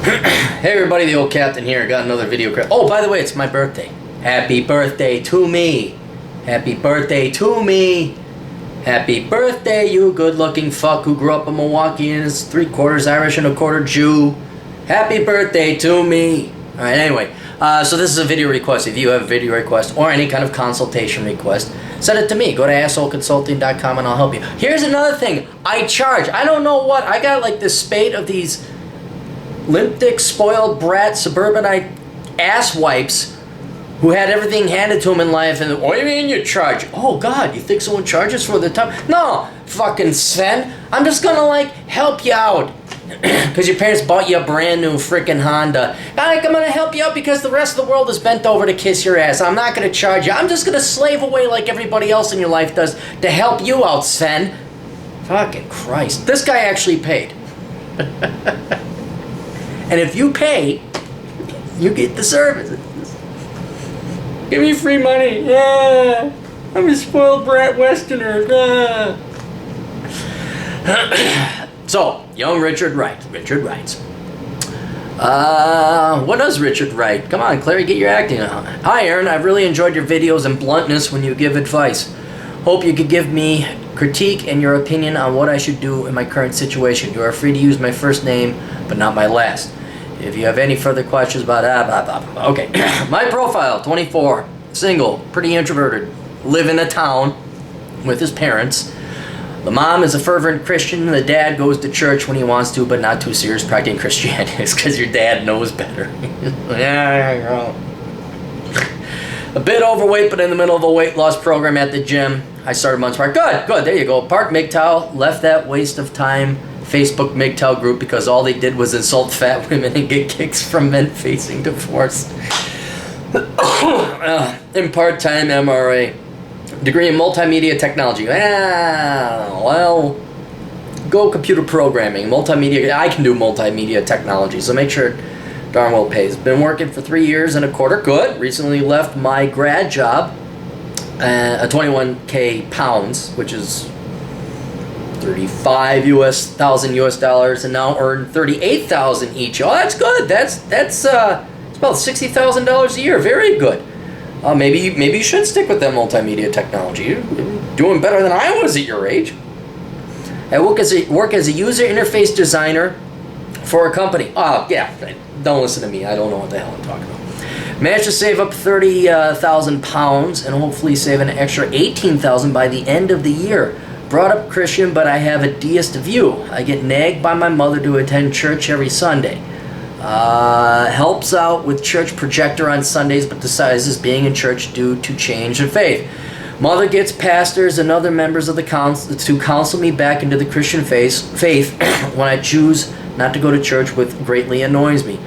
Hey everybody, the old captain here. Got another video. Oh, by the way, it's my birthday. Happy birthday to me. Happy birthday to me. Happy birthday, you good-looking fuck who grew up in Milwaukee and is 3/4 Irish and 1/4 Jew. Happy birthday to me. Alright, anyway. So this is a video request. If you have a video request or any kind of consultation request, send it to me. Go to assholeconsulting.com and I'll help you. Here's another thing. I charge. I don't know what. I got like this spate of these limp dick, spoiled brat, suburbanite ass wipes who had everything handed to them in life, and what do you mean you charge? Oh God, you think someone charges for the time? No, fucking Sven. I'm just gonna like help you out because your parents bought you a brand new freaking Honda. I'm gonna help you out because the rest of the world is bent over to kiss your ass. I'm not gonna charge you. I'm just gonna slave away like everybody else in your life does to help you out, Sven. Fucking Christ. This guy actually paid. And if you pay, you get the services. Give me free money. Yeah. I'm a spoiled brat Westerner. Yeah. So, young Richard writes. Richard writes. What does Richard write? Come on, Clary, get your acting on. Hi, Aaron. I've really enjoyed your videos and bluntness when you give advice. Hope you could give me critique and your opinion on what I should do in my current situation. You are free to use my first name, but not my last. If you have any further questions about blah, blah, blah. Okay. My profile, 24, single, pretty introverted, live in a town with his parents. The mom is a fervent Christian, and the dad goes to church when he wants to, but not too serious practicing Christianity. It's because your dad knows better. Yeah, a bit overweight, but in the middle of a weight loss program at the gym. I started months prior. Good, there you go. Park MGTOW, left that waste of time Facebook MGTOW group because all they did was insult fat women and get kicks from men facing divorce. In part-time MRA. Degree in multimedia technology. Well, go computer programming. Multimedia, I can do multimedia technology, so make sure it darn well pays. Been working for 3 years and a quarter. Good. Recently left my grad job at 21K pounds, which is 35,000 US dollars, and now earn 38,000 each. Oh, that's good. That's it's about $60,000 a year. Very good. Maybe you should stick with that multimedia technology. You're doing better than I was at your age. I work as a user interface designer for a company. Oh yeah, don't listen to me. I don't know what the hell I'm talking about. Managed to save up 30,000 pounds and hopefully save an extra 18,000 by the end of the year. Brought up Christian, but I have a deist view. I get nagged by my mother to attend church every Sunday. Helps out with church projector on Sundays, but decides being in church due to change in faith. Mother gets pastors and other members of the council to counsel me back into the Christian faith when I choose not to go to church, which greatly annoys me.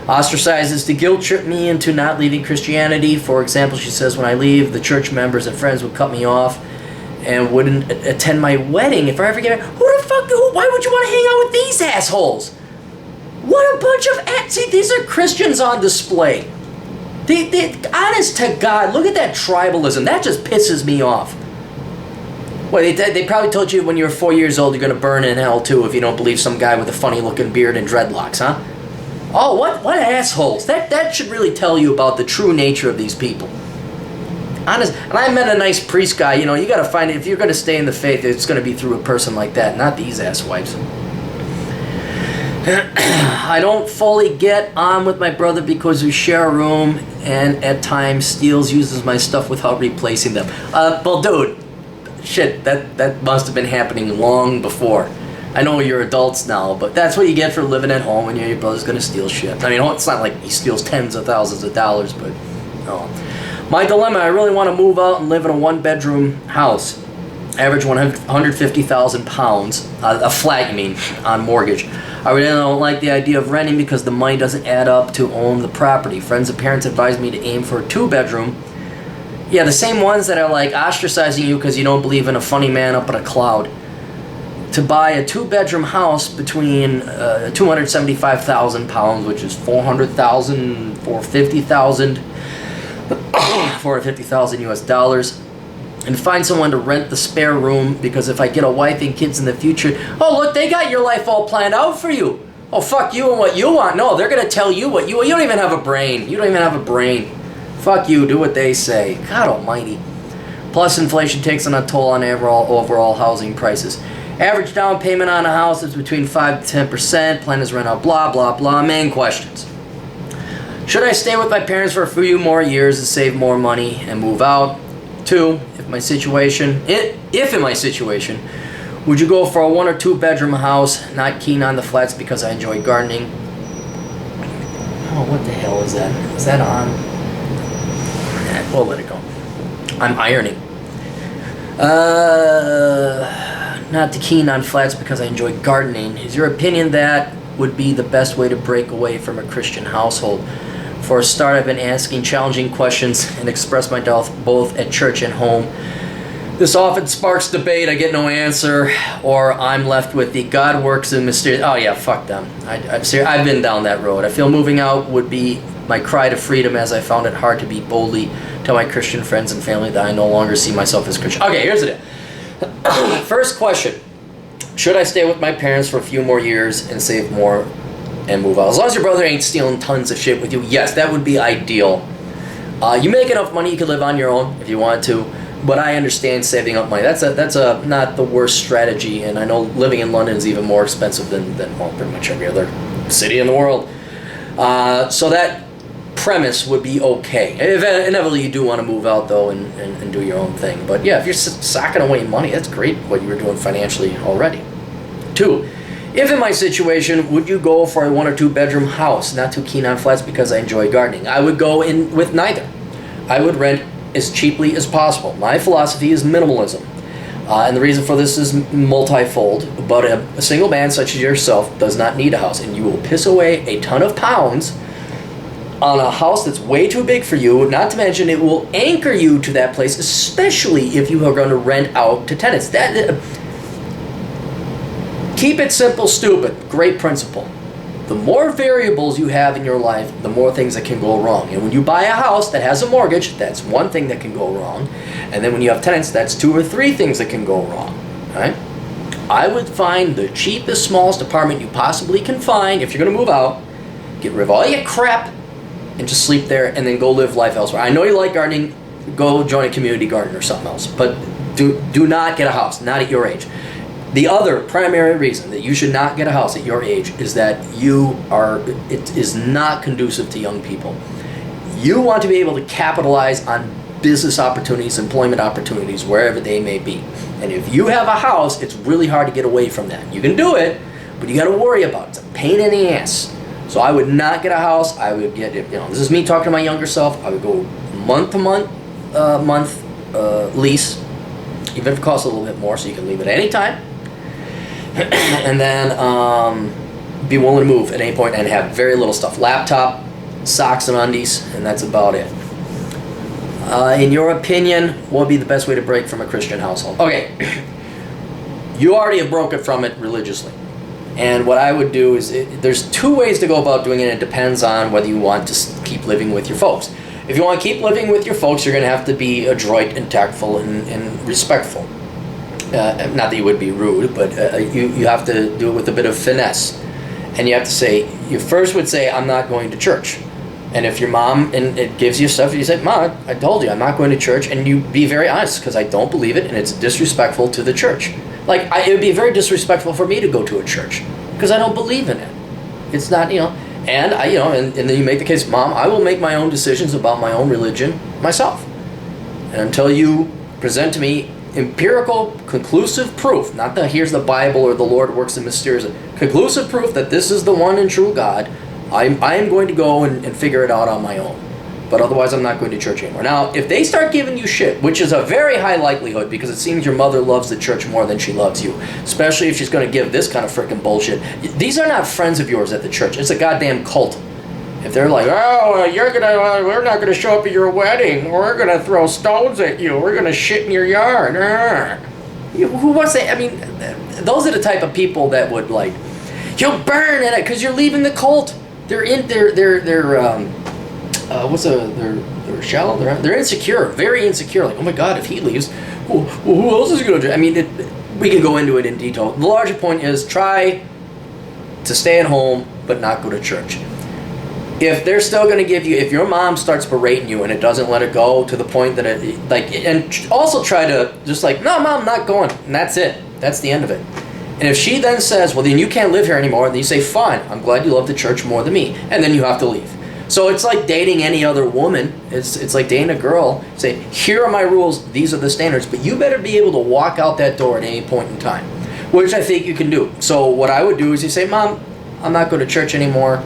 Ostracizes to guilt trip me into not leaving Christianity. For example, she says when I leave, the church members and friends would cut me off and wouldn't attend my wedding if I ever get married. Why would you want to hang out with these assholes? What a bunch of see, these are Christians on display. Honest to God, look at that tribalism. That just pisses me off. Well, they probably told you when you were 4 years old you're going to burn in hell too if you don't believe some guy with a funny looking beard and dreadlocks, huh? Oh, what assholes. That should really tell you about the true nature of these people. Honest, and I met a nice priest guy. You know, you got to find it. If you're going to stay in the faith, it's going to be through a person like that, not these asswipes. I don't fully get on with my brother because we share a room and at times uses my stuff without replacing them. Well, dude, shit, that must have been happening long before. I know you're adults now, but that's what you get for living at home and your brother's going to steal shit. I mean, it's not like he steals tens of thousands of dollars, but no. My dilemma, I really want to move out and live in a one-bedroom house. Average 150,000 pounds, a flat, you mean, on mortgage. I really don't like the idea of renting because the money doesn't add up to own the property. Friends and parents advise me to aim for a 2-bedroom. Yeah, the same ones that are like ostracizing you because you don't believe in a funny man up in a cloud. To buy a 2-bedroom house between 275,000 pounds, which is 400,000, 450,000, 450,000 US dollars. And find someone to rent the spare room because if I get a wife and kids in the future, oh look, they got your life all planned out for you. Oh, fuck you and what you want. No, they're going to tell you what you want. You don't even have a brain. You don't even have a brain. Fuck you. Do what they say. God almighty. Plus, inflation takes on a toll on overall housing prices. Average down payment on a house is between 5 to 10%. Plan is rent out, blah, blah, blah. Main questions. Should I stay with my parents for a few more years and save more money and move out? 2, if in my situation, would you go for a 1 or 2 bedroom house? Not keen on the flats because I enjoy gardening. Oh, what the hell is that? Is that on? We'll let it go. I'm ironing. Not too keen on flats because I enjoy gardening. Is your opinion that would be the best way to break away from a Christian household? For a start, I've been asking challenging questions and express my doubt both at church and home. This often sparks debate. I get no answer, or I'm left with the God works in mysterious. Oh yeah, fuck them. I've been down that road. I feel moving out would be my cry to freedom, as I found it hard to boldly tell my Christian friends and family that I no longer see myself as Christian. Okay, here's it. First question: should I stay with my parents for a few more years and save more and move out? As long as your brother ain't stealing tons of shit with you, yes, that would be ideal. You make enough money, you could live on your own if you want to. But I understand saving up money. That's a not the worst strategy, and I know living in London is even more expensive than well, pretty much every other city in the world. So that premise would be okay. If inevitably you do want to move out though and do your own thing. But yeah, if you're socking away money, that's great what you were doing financially already. 2, if in my situation, would you go for a 1 or 2 bedroom house? Not too keen on flats because I enjoy gardening. I would go in with neither. I would rent as cheaply as possible. My philosophy is minimalism. And the reason for this is multifold, but a single man such as yourself does not need a house, and you will piss away a ton of pounds on a house that's way too big for you, not to mention it will anchor you to that place, especially if you are going to rent out to tenants. Keep it simple, stupid. Great principle. The more variables you have in your life, the more things that can go wrong. And when you buy a house that has a mortgage, that's one thing that can go wrong. And then when you have tenants, that's 2 or 3 things that can go wrong. Right? I would find the cheapest, smallest apartment you possibly can find if you're going to move out. Get rid of all your crap and just sleep there and then go live life elsewhere. I know you like gardening. Go join a community garden or something else. But do not get a house, not at your age. The other primary reason that you should not get a house at your age is that it is not conducive to young people. You want to be able to capitalize on business opportunities, employment opportunities, wherever they may be. And if you have a house, it's really hard to get away from that. You can do it, but you got to worry about it. It's a pain in the ass. So I would not get a house. I would get, this is me talking to my younger self. I would go month to month lease, even if it costs a little bit more, so you can leave at any time. And then be willing to move at any point and have very little stuff. Laptop, socks and undies, and that's about it. In your opinion, what would be the best way to break from a Christian household? Okay, you already have broken from it religiously. And what I would do is, there's 2 ways to go about doing it. It depends on whether you want to keep living with your folks. If you want to keep living with your folks, you're going to have to be adroit and tactful and respectful. Not that you would be rude, but you have to do it with a bit of finesse. And you have to say, you first would say, I'm not going to church. And if your mom, and it gives you stuff, you say, Mom, I told you I'm not going to church. And you be very honest, because I don't believe it, and it's disrespectful to the church. Like, it would be very disrespectful for me to go to a church, because I don't believe in it. It's not, and and then you make the case, Mom, I will make my own decisions about my own religion myself. And until you present to me empirical, conclusive proof, not that here's the Bible or the Lord works in mysterious, conclusive proof that this is the one and true God, I am going to go and figure it out on my own. But otherwise, I'm not going to church anymore. Now, if they start giving you shit, which is a very high likelihood, because it seems your mother loves the church more than she loves you, especially if she's going to give this kind of freaking bullshit. These are not friends of yours at the church. It's a goddamn cult. If they're like, we're not gonna show up at your wedding. We're gonna throw stones at you. We're gonna shit in your yard. Who wants to? I mean, those are the type of people that would like, you'll burn in it because you're leaving the cult. They're shallow. They're insecure, very insecure. Like, oh my God, if he leaves, who else is gonna do? I mean, we can go into it in detail. The larger point is try to stay at home but not go to church. If they're still going to give you, if your mom starts berating you and it doesn't let it go to the point that it, like, and also try to just like, no, Mom, I'm not going, and that's it. That's the end of it. And if she then says, well, then you can't live here anymore, then you say, fine, I'm glad you love the church more than me, and then you have to leave. So it's like dating any other woman. It's like dating a girl. Say, here are my rules, these are the standards, but you better be able to walk out that door at any point in time, which I think you can do. So what I would do is you say, Mom, I'm not going to church anymore.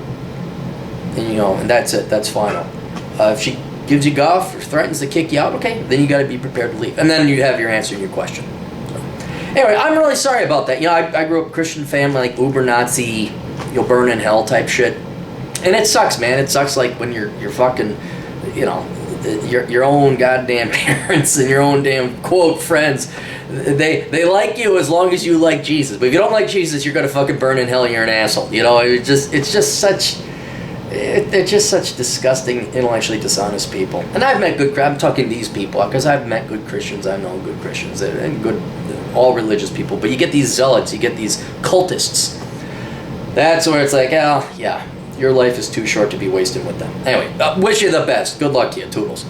And and that's it. That's final. If she gives you guff or threatens to kick you out, okay, then you got to be prepared to leave. And then you have your answer to your question. So, anyway, I'm really sorry about that. I grew up a Christian family, like uber Nazi, you'll burn in hell type shit. And it sucks, man. It sucks like when you're fucking, your own goddamn parents and your own damn quote friends. They like you as long as you like Jesus. But if you don't like Jesus, you're gonna fucking burn in hell. You're an asshole. They're just such disgusting, intellectually dishonest people. And I've met I'm talking these people, because I've met good Christians, I've known good Christians, and good, all religious people. But you get these zealots, you get these cultists. That's where it's like, oh, yeah, your life is too short to be wasted with them. Anyway, wish you the best. Good luck to you. Toodles.